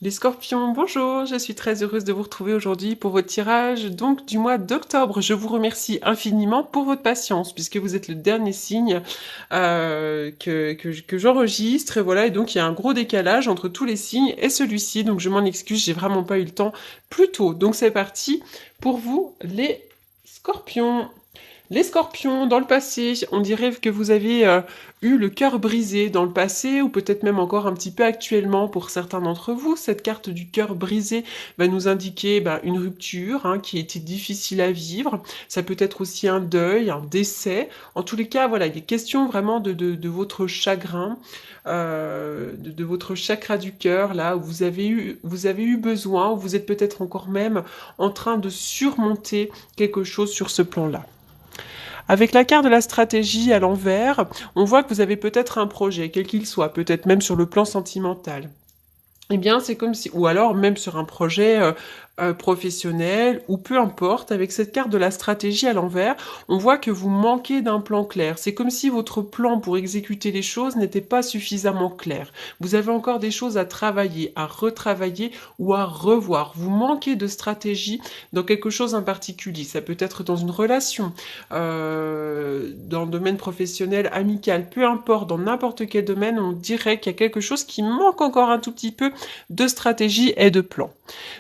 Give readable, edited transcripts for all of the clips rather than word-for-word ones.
Les scorpions, bonjour, je suis très heureuse de vous retrouver aujourd'hui pour votre tirage donc du mois d'octobre. Je vous remercie infiniment pour votre patience puisque vous êtes le dernier signe que j'enregistre et voilà, et donc il y a un gros décalage entre tous les signes et celui-ci, donc je m'en excuse, j'ai vraiment pas eu le temps plus tôt. Donc c'est parti pour vous les scorpions. Les scorpions, dans le passé, on dirait que vous avez eu le cœur brisé dans le passé, ou peut-être même encore un petit peu actuellement pour certains d'entre vous. Cette carte du cœur brisé va nous indiquer une rupture qui a été difficile à vivre. Ça peut être aussi un deuil, un décès. En tous les cas, voilà, il est question vraiment de votre chagrin, de votre chakra du cœur, là, où vous avez eu besoin, où vous êtes peut-être encore même en train de surmonter quelque chose sur ce plan-là. Avec la carte de la stratégie à l'envers, on voit que vous avez peut-être un projet, quel qu'il soit, peut-être même sur le plan sentimental. Eh bien, c'est comme si, ou alors même sur un projet professionnel, ou peu importe, avec cette carte de la stratégie à l'envers, on voit que vous manquez d'un plan clair. C'est comme si votre plan pour exécuter les choses n'était pas suffisamment clair. Vous avez encore des choses à travailler, à retravailler ou à revoir. Vous manquez de stratégie dans quelque chose en particulier. Ça peut être dans une relation, dans le domaine professionnel, amical, peu importe, dans n'importe quel domaine, on dirait qu'il y a quelque chose qui manque encore un tout petit peu de stratégie et de plan.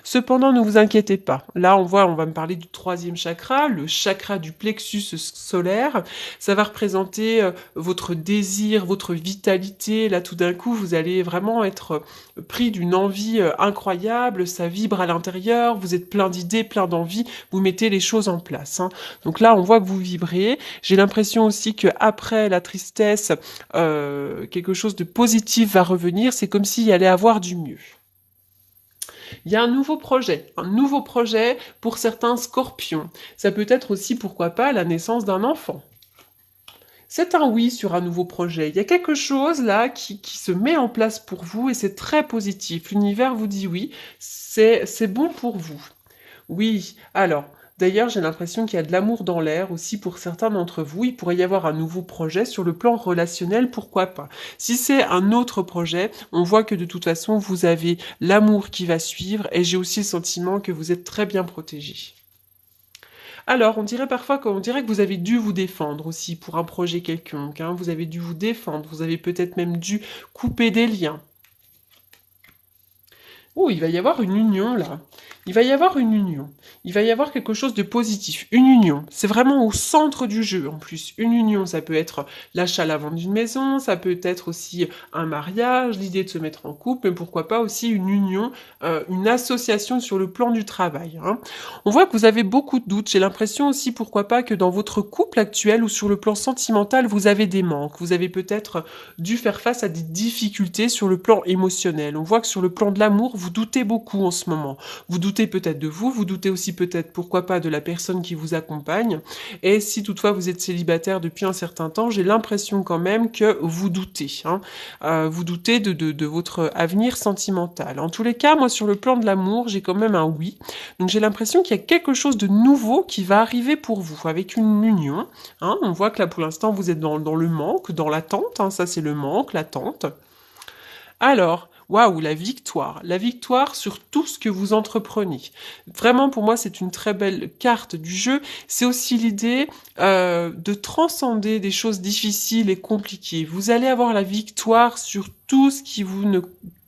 Cependant, ne vous inquiétez pas. Là, on va me parler du troisième chakra, le chakra du plexus solaire. Ça va représenter votre désir, votre vitalité. Là, tout d'un coup, vous allez vraiment être pris d'une envie incroyable. Ça vibre à l'intérieur. Vous êtes plein d'idées, plein d'envies. Vous mettez les choses en place. Donc là, on voit que vous vibrez. J'ai l'impression aussi que après la tristesse, quelque chose de positif va revenir. C'est comme s'il y allait avoir du mieux. Il y a un nouveau projet pour certains scorpions. Ça peut être aussi, pourquoi pas, la naissance d'un enfant. C'est un oui sur un nouveau projet. Il y a quelque chose là qui se met en place pour vous et c'est très positif. L'univers vous dit oui, c'est bon pour vous. Oui, alors, d'ailleurs, j'ai l'impression qu'il y a de l'amour dans l'air aussi pour certains d'entre vous. Il pourrait y avoir un nouveau projet sur le plan relationnel, pourquoi pas. Si c'est un autre projet, on voit que de toute façon, vous avez l'amour qui va suivre et j'ai aussi le sentiment que vous êtes très bien protégé. Alors, on dirait parfois qu'on dirait que vous avez dû vous défendre aussi pour un projet quelconque. Vous avez dû vous défendre, vous avez peut-être même dû couper des liens. Oh, il va y avoir une union là. Il va y avoir une union. Il va y avoir quelque chose de positif. Une union. C'est vraiment au centre du jeu en plus. Une union, ça peut être l'achat, la vente d'une maison, ça peut être aussi un mariage, l'idée de se mettre en couple, mais pourquoi pas aussi une union, une association sur le plan du travail. On voit que vous avez beaucoup de doutes. J'ai l'impression aussi, pourquoi pas, que dans votre couple actuel ou sur le plan sentimental, vous avez des manques. Vous avez peut-être dû faire face à des difficultés sur le plan émotionnel. On voit que sur le plan de l'amour, vous doutez beaucoup en ce moment. Vous doutez peut-être de vous, vous doutez aussi peut-être, pourquoi pas, de la personne qui vous accompagne. Et si toutefois vous êtes célibataire depuis un certain temps, j'ai l'impression quand même que vous doutez. Vous doutez de votre avenir sentimental. En tous les cas, moi, sur le plan de l'amour, j'ai quand même un oui. Donc j'ai l'impression qu'il y a quelque chose de nouveau qui va arriver pour vous, avec une union. On voit que là, pour l'instant, vous êtes dans le manque, dans l'attente. Ça, c'est le manque, l'attente. Alors, waouh, la victoire sur tout ce que vous entreprenez. Vraiment, pour moi, c'est une très belle carte du jeu. C'est aussi l'idée de transcender des choses difficiles et compliquées. Vous allez avoir la victoire sur tout ce qui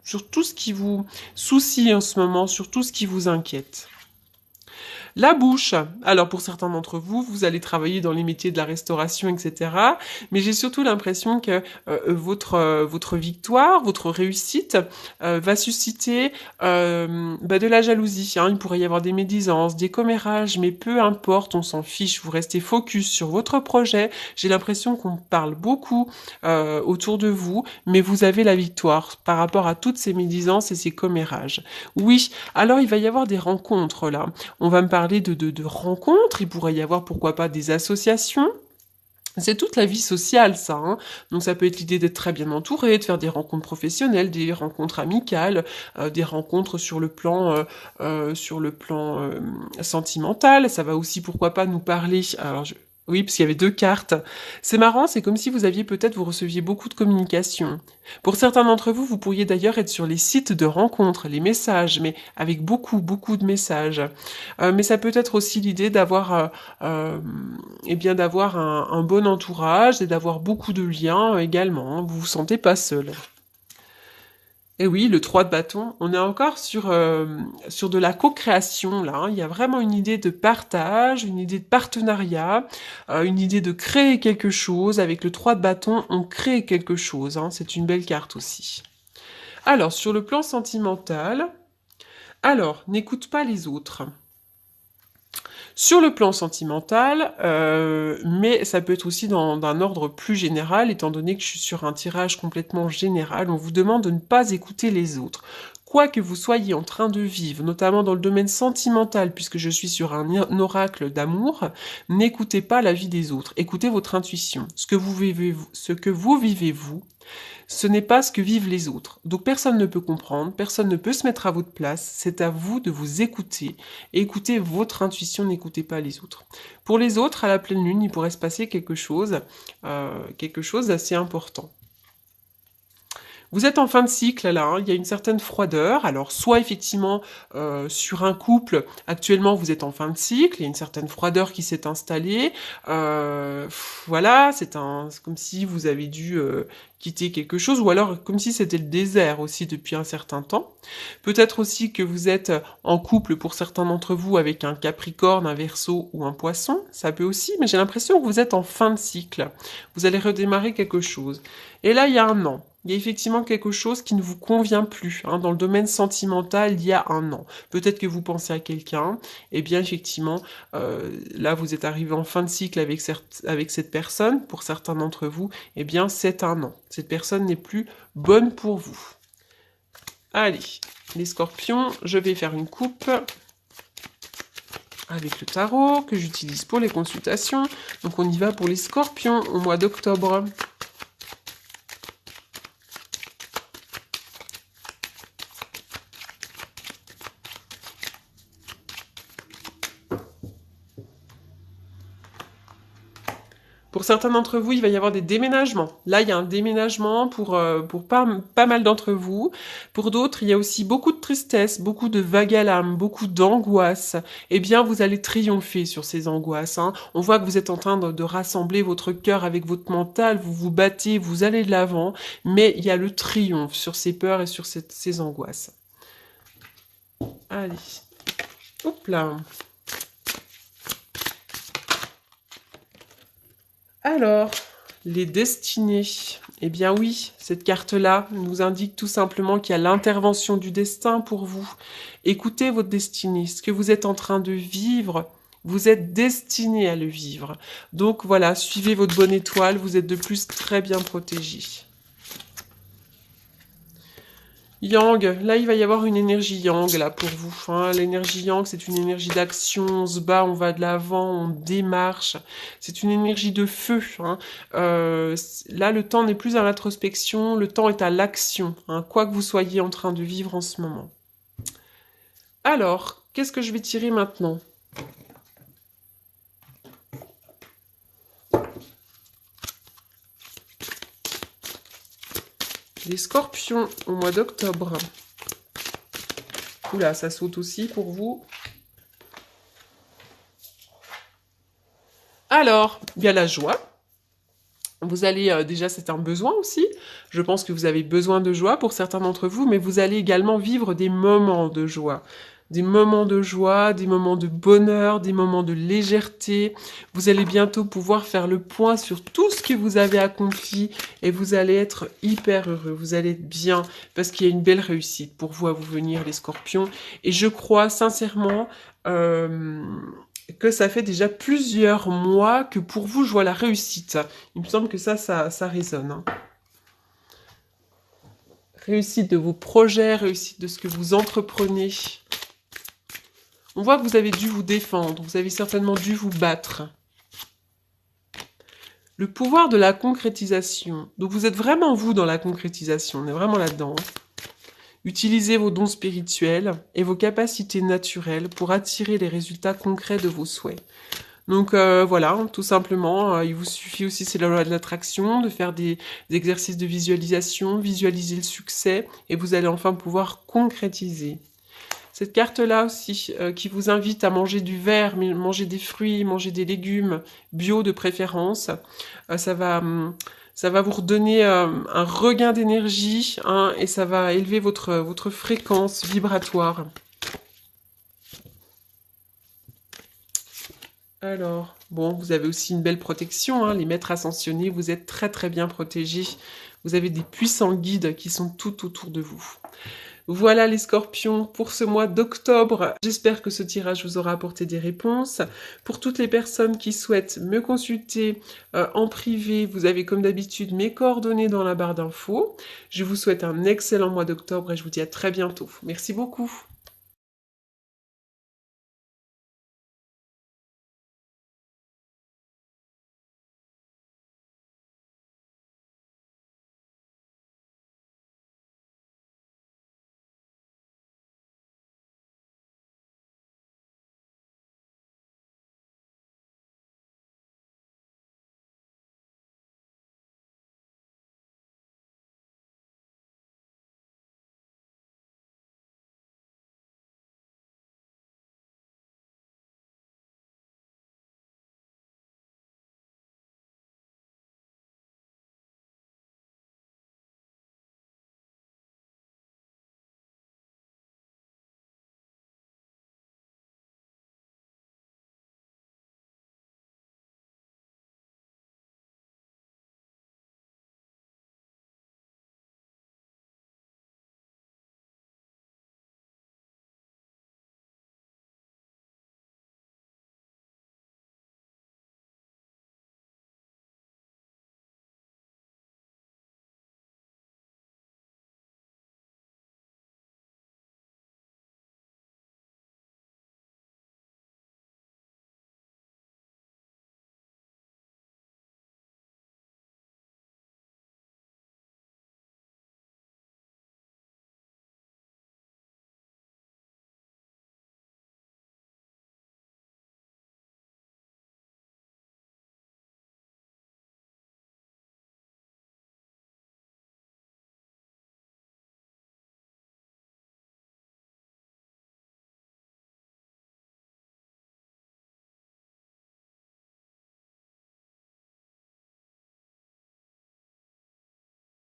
sur tout ce qui vous soucie en ce moment, sur tout ce qui vous inquiète. La bouche. Alors pour certains d'entre vous, vous allez travailler dans les métiers de la restauration, etc. Mais j'ai surtout l'impression que votre victoire, votre réussite va susciter de la jalousie. Il pourrait y avoir des médisances, des commérages, mais peu importe, on s'en fiche. Vous restez focus sur votre projet. J'ai l'impression qu'on parle beaucoup autour de vous, mais vous avez la victoire par rapport à toutes ces médisances et ces commérages. Oui, alors il va y avoir des rencontres là. On va me parler de rencontres, il pourrait y avoir pourquoi pas des associations. C'est toute la vie sociale, ça. Donc ça peut être l'idée d'être très bien entouré, de faire des rencontres professionnelles, des rencontres amicales, des rencontres sur le plan, sentimental. Ça va aussi, pourquoi pas, nous parler. Alors Oui, parce qu'il y avait 2 cartes. C'est marrant, c'est comme si vous aviez peut-être vous receviez beaucoup de communication. Pour certains d'entre vous, vous pourriez d'ailleurs être sur les sites de rencontres, les messages, mais avec beaucoup, beaucoup de messages. Mais ça peut être aussi l'idée d'avoir, eh bien, d'avoir un bon entourage et d'avoir beaucoup de liens également, hein. Vous vous sentez pas seul. Et oui, le 3 de bâton, on est encore sur de la co-création, là, hein. Il y a vraiment une idée de partage, une idée de partenariat, une idée de créer quelque chose. Avec le 3 de bâton, on crée quelque chose, hein. C'est une belle carte aussi. Alors, sur le plan sentimental, alors, n'écoute pas les autres. Sur le plan sentimental, mais ça peut être aussi d'un ordre plus général, étant donné que je suis sur un tirage complètement général, on vous demande de ne pas écouter les autres. Quoi que vous soyez en train de vivre, notamment dans le domaine sentimental, puisque je suis sur un oracle d'amour, n'écoutez pas l'avis des autres, écoutez votre intuition. Ce que vous vivez vous, ce n'est pas ce que vivent les autres. Donc personne ne peut comprendre, personne ne peut se mettre à votre place. C'est à vous de vous écouter. Écoutez votre intuition, n'écoutez pas les autres. Pour les autres, à la pleine lune, il pourrait se passer quelque chose d'assez important. Vous êtes en fin de cycle là, hein, il y a une certaine froideur. Alors soit effectivement sur un couple, actuellement vous êtes en fin de cycle, il y a une certaine froideur qui s'est installée. Voilà, c'est comme si vous avez dû quitter quelque chose, ou alors comme si c'était le désert aussi depuis un certain temps. Peut-être aussi que vous êtes en couple pour certains d'entre vous avec un Capricorne, un Verseau ou un Poisson, ça peut aussi, mais j'ai l'impression que vous êtes en fin de cycle. Vous allez redémarrer quelque chose. Et là, il y a un an. Il y a effectivement quelque chose qui ne vous convient plus, hein, dans le domaine sentimental il y a un an. Peut-être que vous pensez à quelqu'un, et bien effectivement, là vous êtes arrivé en fin de cycle avec cette personne, pour certains d'entre vous, eh bien c'est un an. Cette personne n'est plus bonne pour vous. Allez, les scorpions, je vais faire une coupe avec le tarot que j'utilise pour les consultations. Donc on y va pour les scorpions au mois d'octobre. Pour certains d'entre vous, il va y avoir des déménagements. Là, il y a un déménagement pour pas mal d'entre vous. Pour d'autres, il y a aussi beaucoup de tristesse, beaucoup de vagues à l'âme, beaucoup d'angoisse. Eh bien, vous allez triompher sur ces angoisses, hein. On voit que vous êtes en train de rassembler votre cœur avec votre mental, vous vous battez, vous allez de l'avant, mais il y a le triomphe sur ces peurs et sur ces angoisses. Allez. Hop là. Alors, les destinées. Eh bien oui, cette carte-là nous indique tout simplement qu'il y a l'intervention du destin pour vous. Écoutez votre destinée, ce que vous êtes en train de vivre, vous êtes destiné à le vivre. Donc voilà, suivez votre bonne étoile, vous êtes de plus très bien protégé. Yang, là il va y avoir une énergie yang là pour vous, hein. L'énergie yang, c'est une énergie d'action, on se bat, on va de l'avant, on démarche. C'est une énergie de feu, hein. Là le temps n'est plus à l'introspection, le temps est à l'action, hein, quoi que vous soyez en train de vivre en ce moment. Alors, qu'est-ce que je vais tirer maintenant ? Les scorpions au mois d'octobre. Oula, ça saute aussi pour vous. Alors, il y a la joie. Vous allez, déjà c'est un besoin aussi, je pense que vous avez besoin de joie pour certains d'entre vous, mais vous allez également vivre des moments de joie. Des moments de joie, des moments de bonheur, des moments de légèreté. Vous allez bientôt pouvoir faire le point sur tout ce que vous avez accompli et vous allez être hyper heureux, vous allez être bien parce qu'il y a une belle réussite pour vous à vous venir les scorpions. Et je crois sincèrement que ça fait déjà plusieurs mois que pour vous, je vois la réussite. Il me semble que ça résonne, hein. Réussite de vos projets, réussite de ce que vous entreprenez. On voit que vous avez dû vous défendre, vous avez certainement dû vous battre. Le pouvoir de la concrétisation. Donc vous êtes vraiment vous dans la concrétisation, on est vraiment là-dedans, hein. Utilisez vos dons spirituels et vos capacités naturelles pour attirer les résultats concrets de vos souhaits. Donc voilà, tout simplement, il vous suffit aussi, c'est la loi de l'attraction, de faire des exercices de visualisation, visualiser le succès, et vous allez enfin pouvoir concrétiser. Cette carte-là aussi, qui vous invite à manger du vert, manger des fruits, manger des légumes, bio de préférence, ça va vous redonner un regain d'énergie, hein, et ça va élever votre fréquence vibratoire. Alors, bon, vous avez aussi une belle protection, hein, les maîtres ascensionnés, vous êtes très très bien protégés. Vous avez des puissants guides qui sont tout autour de vous. Voilà les scorpions pour ce mois d'octobre. J'espère que ce tirage vous aura apporté des réponses. Pour toutes les personnes qui souhaitent me consulter en privé, vous avez comme d'habitude mes coordonnées dans la barre d'infos. Je vous souhaite un excellent mois d'octobre et je vous dis à très bientôt. Merci beaucoup.